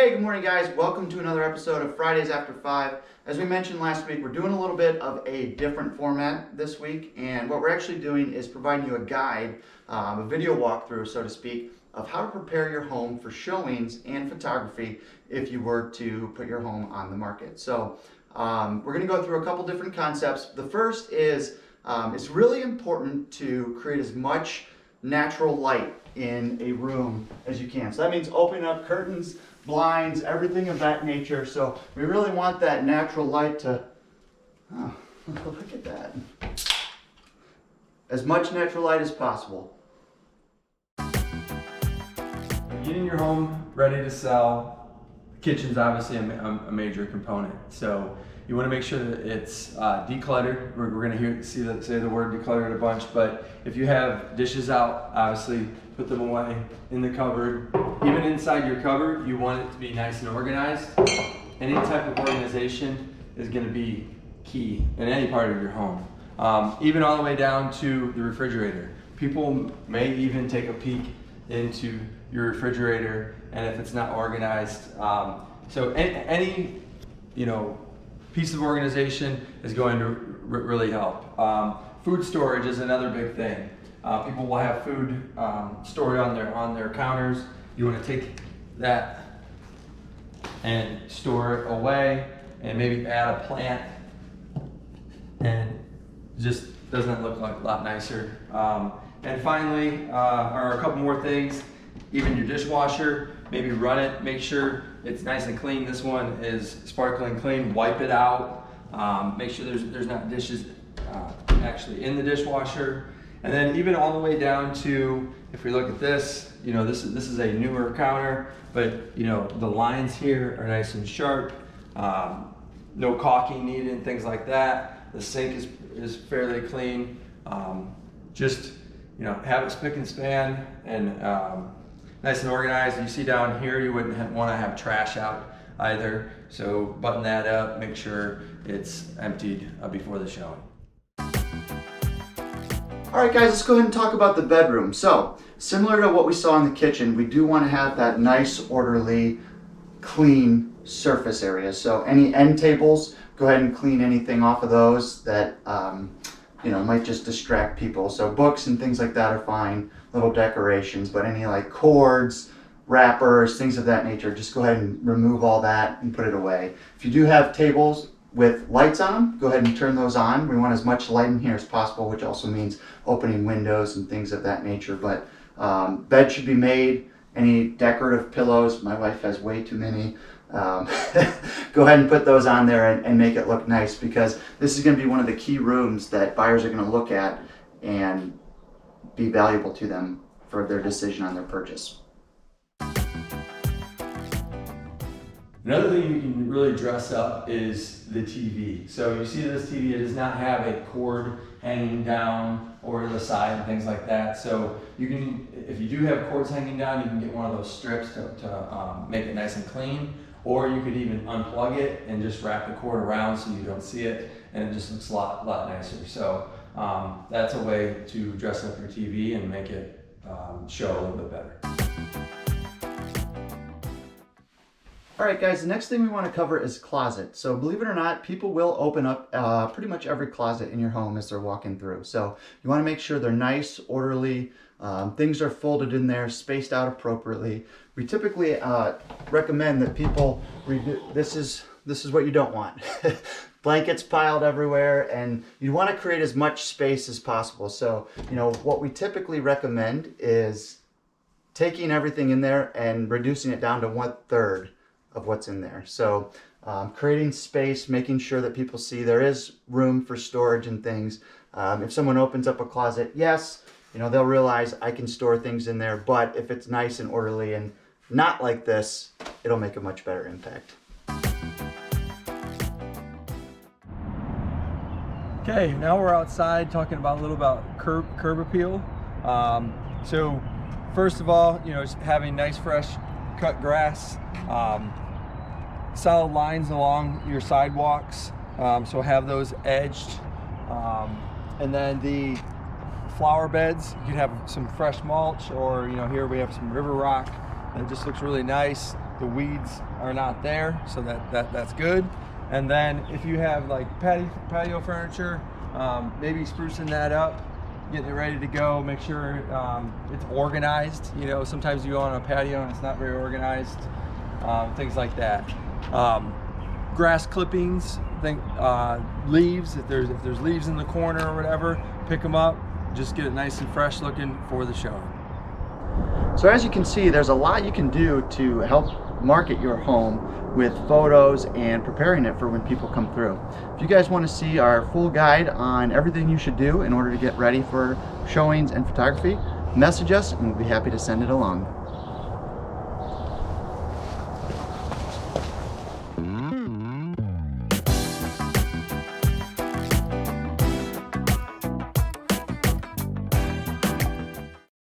Hey, good morning guys. Welcome to another episode of Fridays After 5. As we mentioned last week, we're doing a little bit of a different format this week, and what we're actually doing is providing you a guide, a video walkthrough, so to speak, of how to prepare your home for showings and photography if you were to put your home on the market. So we're going to go through a couple different concepts. The first is it's really important to create as much natural light in a room as you can. So that means opening up curtains, blinds, everything of that nature. So we really want that natural light to, oh, look at that. As much natural light as possible. Getting your home ready to sell, the kitchen's obviously a major component. So you want to make sure that it's decluttered. We're going to say the word decluttered a bunch, but if you have dishes out, obviously put them away in the cupboard. Even inside your cupboard, you want it to be nice and organized. Any type of organization is going to be key in any part of your home. Even all the way down to the refrigerator. People may even take a peek into your refrigerator, and if it's not organized, so any piece of organization is going to really help. Food storage is another big thing. People will have food stored on their counters. You want to take that and store it away, and maybe add a plant, and just doesn't look like a lot nicer. And finally, are a couple more things. Even your dishwasher, maybe run it, make sure it's nice and clean. This one is sparkling clean. Wipe it out. Make sure there's not dishes actually in the dishwasher. And then even all the way down to, if we look at this, this is a newer counter, but the lines here are nice and sharp. No caulking needed and things like that. The sink is fairly clean. Just have it spick and span and nice and organized. You see down here, you wouldn't want to have trash out either. So button that up, make sure it's emptied before the showing. All right guys, let's go ahead and talk about the bedroom. So similar to what we saw in the kitchen, we do want to have that nice, orderly, clean surface area. So any end tables, go ahead and clean anything off of those that might just distract people. So books and things like that are fine, little decorations, but any like cords, wrappers, things of that nature, just go ahead and remove all that and put it away. If you do have tables with lights on them, go ahead and turn those on. We want as much light in here as possible, which also means opening windows and things of that nature. But bed should be made. Any decorative pillows, my wife has way too many. Go ahead and put those on there and make it look nice, because this is going to be one of the key rooms that buyers are going to look at and be valuable to them for their decision on their purchase. Another thing you can really dress up is the TV. So you see this TV, it does not have a cord hanging down or to the side and things like that. So you can, if you do have cords hanging down, you can get one of those strips to make it nice and clean. Or you could even unplug it and just wrap the cord around so you don't see it, and it just looks a lot nicer. So that's a way to dress up your TV and make it show a little bit better. All right guys, the next thing we want to cover is closet. So believe it or not, people will open up pretty much every closet in your home as they're walking through. So you want to make sure they're nice, orderly, things are folded in there, spaced out appropriately. We typically recommend that people this is what you don't want. Blankets piled everywhere, and you want to create as much space as possible. So what we typically recommend is taking everything in there and reducing it down to 1/3 of what's in there. So creating space, making sure that people see there is room for storage and things. If someone opens up a closet, yes, they'll realize I can store things in there, but if it's nice and orderly and not like this, it'll make a much better impact. Okay, now we're outside talking about a little about curb appeal. So first of all, just having nice fresh cut grass, solid lines along your sidewalks, so have those edged, and then the flower beds, you could have some fresh mulch, or here we have some river rock, and it just looks really nice. The weeds are not there, so that's good. And then if you have like patio furniture, maybe sprucing that up, getting it ready to go. Make sure it's organized. You know, sometimes you go on a patio and it's not very organized. Things like that. Grass clippings, leaves. If there's leaves in the corner or whatever, pick them up. Just get it nice and fresh looking for the showing. So as you can see, there's a lot you can do to help market your home with photos and preparing it for when people come through. If you guys want to see our full guide on everything you should do in order to get ready for showings and photography, message us and we'll be happy to send it along.